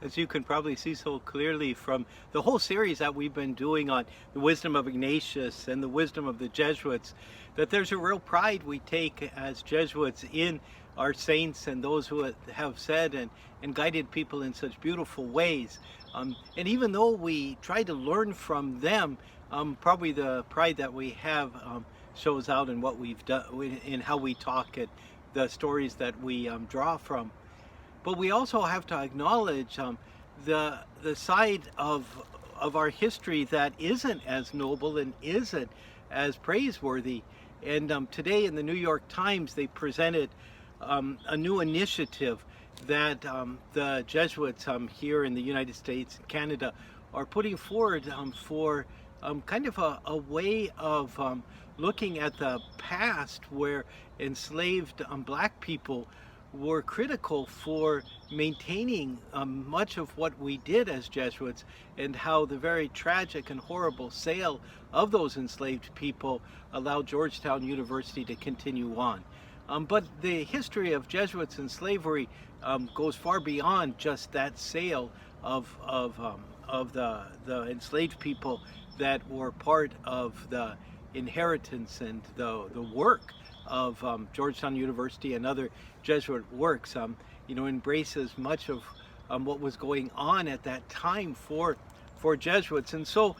as you can probably see so clearly from the whole series that we've been doing on the wisdom of Ignatius and the wisdom of the Jesuits, that there's a real pride we take as Jesuits in our saints and those who have said and guided people in such beautiful ways. And even though we try to learn from them, probably the pride that we have shows out in what we've done, in how we talk, and the stories that we draw from. But we also have to acknowledge the side of our history that isn't as noble and isn't as praiseworthy. And today in the New York Times, they presented a new initiative that the Jesuits here in the United States and Canada are putting forward for kind of a way of looking at the past, where enslaved black people were critical for maintaining much of what we did as Jesuits, and how the very tragic and horrible sale of those enslaved people allowed Georgetown University to continue on. But the history of Jesuits and slavery goes far beyond just that sale of the enslaved people that were part of the inheritance and the work of Georgetown University and other Jesuit works. Embraces much of what was going on at that time for Jesuits. And so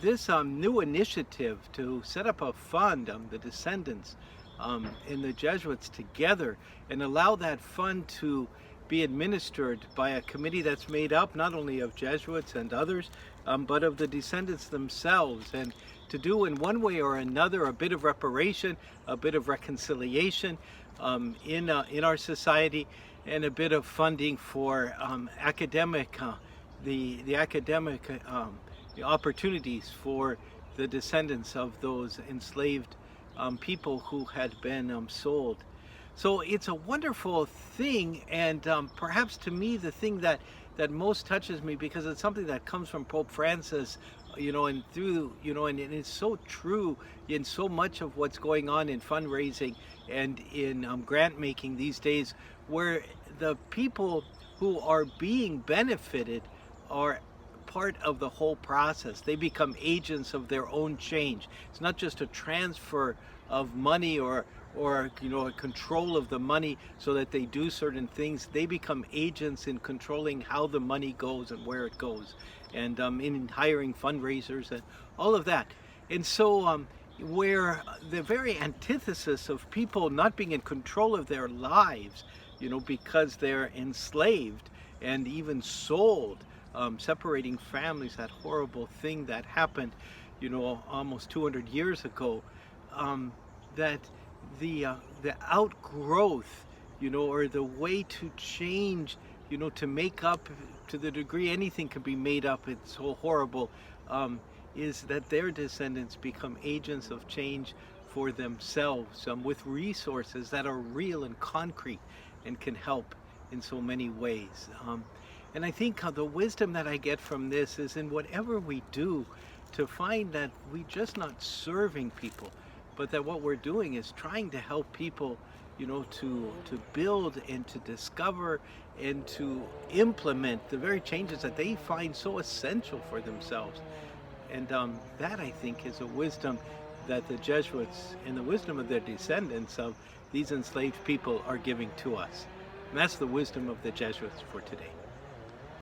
this new initiative to set up a fund, the descendants and the Jesuits together, and allow that fund to be administered by a committee that's made up not only of Jesuits and others, but of the descendants themselves, and to do in one way or another a bit of reparation, a bit of reconciliation in our society, and a bit of funding for the academic opportunities for the descendants of those enslaved people who had been sold. So it's a wonderful thing, and perhaps to me the thing that most touches me, because it's something that comes from Pope Francis, and through, and it's so true in so much of what's going on in fundraising and in grant making these days, where the people who are being benefited are part of the whole process. They become agents of their own change. It's not just a transfer of money or a control of the money so that they do certain things. They become agents in controlling how the money goes and where it goes, and in hiring fundraisers and all of that. And so where the very antithesis of people not being in control of their lives, because they're enslaved and even sold, separating families, that horrible thing that happened, almost 200 years ago, that the outgrowth, or the way to change, to make up, to the degree anything can be made up, it's so horrible, is that their descendants become agents of change for themselves, with resources that are real and concrete and can help in so many ways. And I think the wisdom that I get from this is, in whatever we do, to find that we're just not serving people, but that what we're doing is trying to help people, to build and to discover and to implement the very changes that they find so essential for themselves. And that, I think, is a wisdom that the Jesuits, and the wisdom of their descendants of these enslaved people, are giving to us. And that's the wisdom of the Jesuits for today.